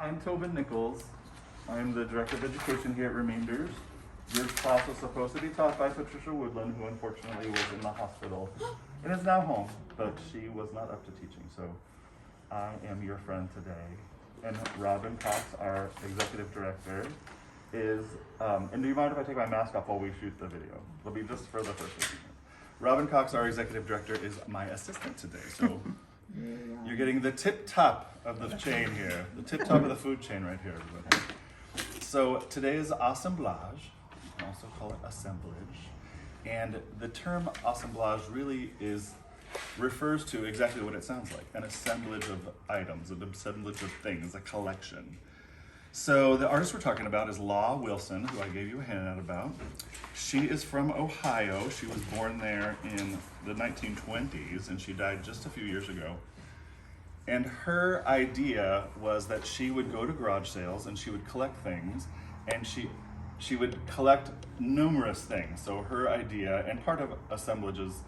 I'm Toban Nichols. I'm the Director of Education here at Remainders. This class was supposed to be taught by Patricia Woodland, who unfortunately was in the hospital and is now home, but she was not up to teaching, so I am your friend today. And Robin Cox, our Executive Director, is, and do you mind if I take my mask off while we shoot the video? It'll be just for the first video. Robin Cox, our Executive Director, is my assistant today, so you're getting the tip top of the chain here, the tip top of the food chain right here, everybody. So today is Assemblage, you can also call it Assemblage, and the term Assemblage really refers to exactly what it sounds like, an assemblage of items, an assemblage of things, a collection. So the artist we're talking about is Law Wilson, who I gave you a handout about. She is from Ohio. She was born there in the 1920s, and she died just a few years ago. And her idea was that she would go to garage sales and she would collect things, and she would collect numerous things. So her idea, and part of Assemblage's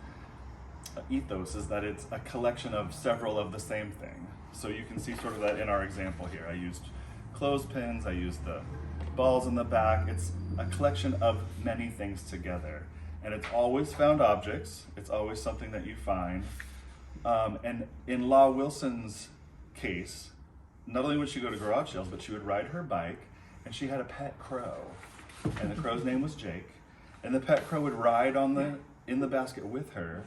ethos, is that it's a collection of several of the same thing. So you can see sort of that in our example here. I used clothespins, I used the balls in the back. It's a collection of many things together. And it's always found objects. It's always something that you find. And in Law Wilson's case, not only would she go to garage sales, but she would ride her bike, and she had a pet crow. And the crow's name was Jake. And the pet crow would ride in the basket with her,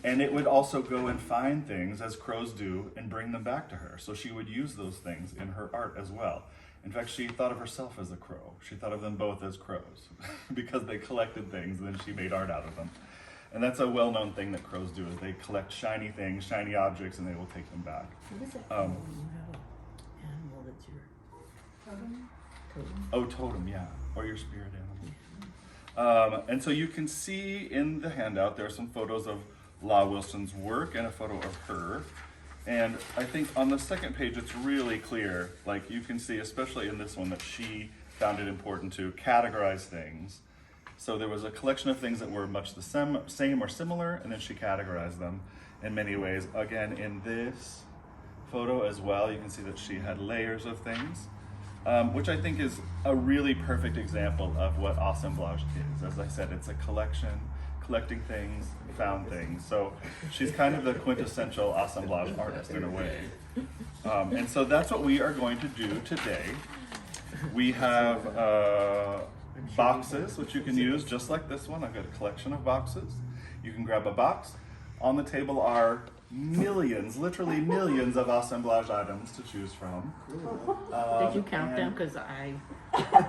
and it would also go and find things, as crows do, and bring them back to her. So she would use those things in her art as well. In fact, she thought of herself as a crow. She thought of them both as crows because they collected things and then she made art out of them. And that's a well-known thing that crows do, is they collect shiny things, shiny objects, and they will take them back. What is that animal that's your totem? Oh, totem, yeah, or your spirit animal. And so you can see in the handout, there are some photos of Law Wilson's work and a photo of her. And I think on the second page, it's really clear, like you can see, especially in this one, that she found it important to categorize things. So there was a collection of things that were much the same or similar, and then she categorized them in many ways. Again, in this photo as well, you can see that she had layers of things. Which I think is a really perfect example of what assemblage is. As I said, it's a collection, collecting things, found things. So she's kind of the quintessential assemblage artist in a way. And so that's what we are going to do today. We have boxes, which you can use just like this one. I've got a collection of boxes. You can grab a box. On the table are millions, literally millions of assemblage items to choose from. Did you count them? Because I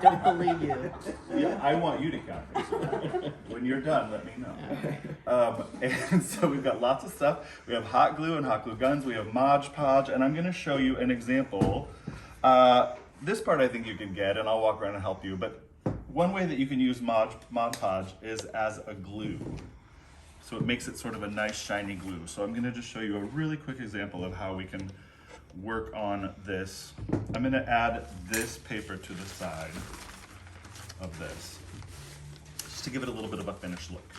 don't believe you. Yeah, I want you to count them. So when you're done, let me know. Okay. And so we've got lots of stuff. We have hot glue and hot glue guns. We have Mod Podge, and I'm going to show you an example. This part I think you can get, and I'll walk around and help you. But one way that you can use Mod Podge is as a glue. So it makes it sort of a nice shiny glue. So I'm going to just show you a really quick example of how we can work on this. I'm going to add this paper to the side of this, just to give it a little bit of a finished look.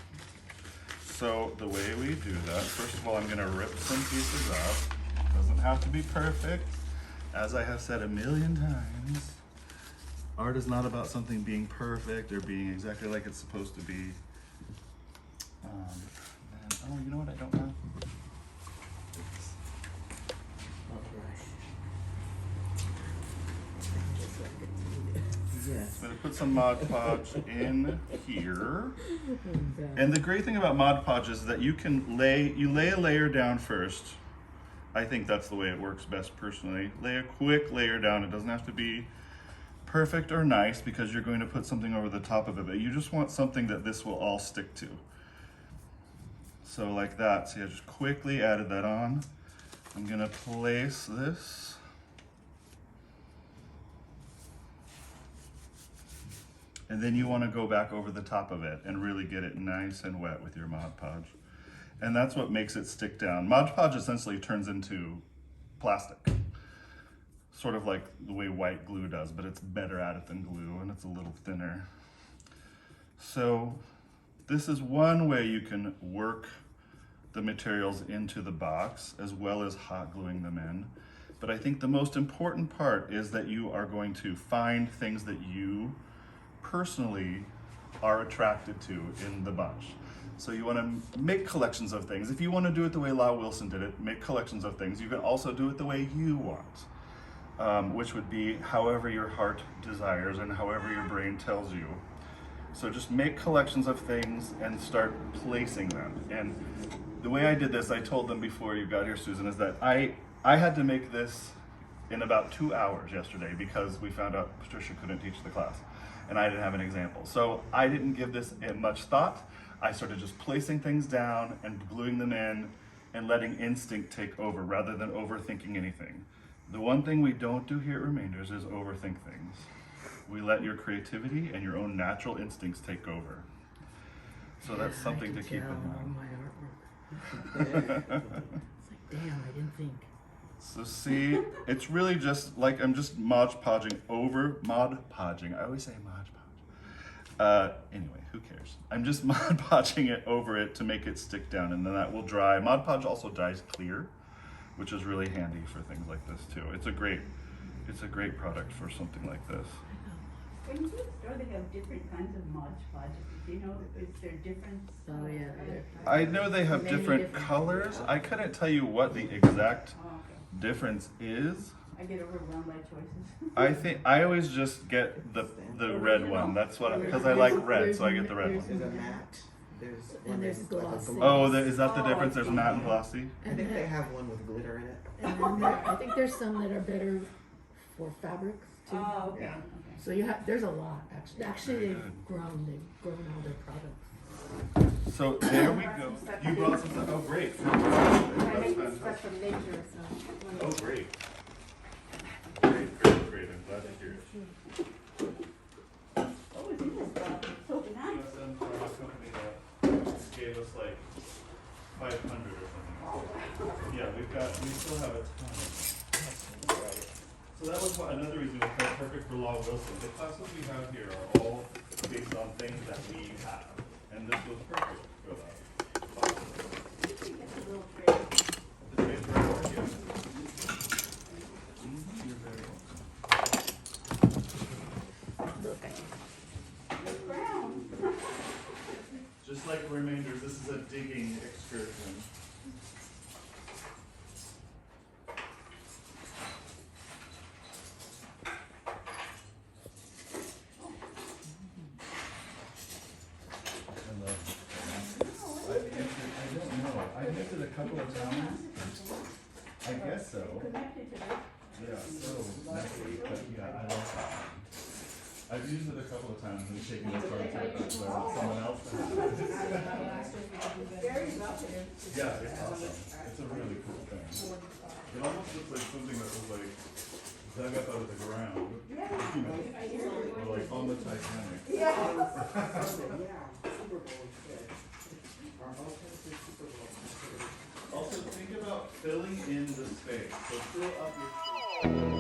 So the way we do that, first of all, I'm going to rip some pieces up. It doesn't have to be perfect. As I have said a million times, art is not about something being perfect or being exactly like it's supposed to be. Oh, you know what I don't have? Yes. I'm going to put some Mod Podge in here. And the great thing about Mod Podge is that you lay a layer down first. I think that's the way it works best personally. Lay a quick layer down. It doesn't have to be perfect or nice because you're going to put something over the top of it, but you just want something that this will all stick to. So like that. See, I just quickly added that on. I'm gonna place this. And then you wanna go back over the top of it and really get it nice and wet with your Mod Podge. And that's what makes it stick down. Mod Podge essentially turns into plastic. Sort of like the way white glue does, but it's better at it than glue, and it's a little thinner. So this is one way you can work the materials into the box, as well as hot gluing them in. But I think the most important part is that you are going to find things that you personally are attracted to in the bunch. So you want to make collections of things. If you want to do it the way La Wilson did it, make collections of things. You can also do it the way you want, which would be however your heart desires and however your brain tells you. So just make collections of things and start placing them. And the way I did this, I told them before you got here, Susan, is that I had to make this in about 2 hours yesterday because we found out Patricia couldn't teach the class and I didn't have an example. So I didn't give this much thought. I started just placing things down and gluing them in and letting instinct take over rather than overthinking anything. The one thing we don't do here at Remainders is overthink things. We let your creativity and your own natural instincts take over. So that's something to keep in mind. My artwork. It's like, damn, I didn't think. So see, it's really just like I'm just Mod Podging. I always say Mod Podge. Anyway, who cares? I'm just Mod Podging it over it to make it stick down, and then that will dry. Mod Podge also dries clear, which is really handy for things like this too. It's a great product for something like this. When you store, they have different kinds of Mod Podge. Do you know, is there different? Oh yeah, I know they have Many different different colors. I couldn't tell you what the exact Oh, okay. difference is. I get overwhelmed by choices. I think I always just get the red one. That's what because I like red, so I get the red There's one. a matte. There's And one there's that's like a glossy. gloss. Oh, is that the Oh, difference? I There's see. matte and glossy. I And think then- they have one with glitter in it. And then I think there's some that are better for fabrics too. Oh, okay, Yeah. okay. So you have, there's a lot actually. Actually, Very they've grown all their products. So there we go. You brought some stuff. Oh, great. I That's make this stuff fantastic. from nature, so. Oh, great. Great. I'm glad to hear it. What was in this box? It's so nice. USM Pharma company that gave us like 500 or something. Yeah, we still have a ton. So that was another reason it was perfect for Law Wilson. The classes we have here are all based on things that we have, and this was perfect for that. You can get a little tray. The trade for our idea. You're very welcome. Look, It's brown. Just like Remainders, this is a digging excursion. I've used it a couple of times. I guess so. Connected to this. Yeah, so messy, but yeah, I like that one. I've used it a couple of times and shaken it apart so someone else to have it. Very evocative. Yeah, it's awesome. It's a really cool thing. It almost looks like something that was like dug up out of the ground. Yeah. You know, or like on the Titanic. Yeah. Super Bowl is good. Our alternative Super Bowl is considered. Also, think about filling in the space. So fill up your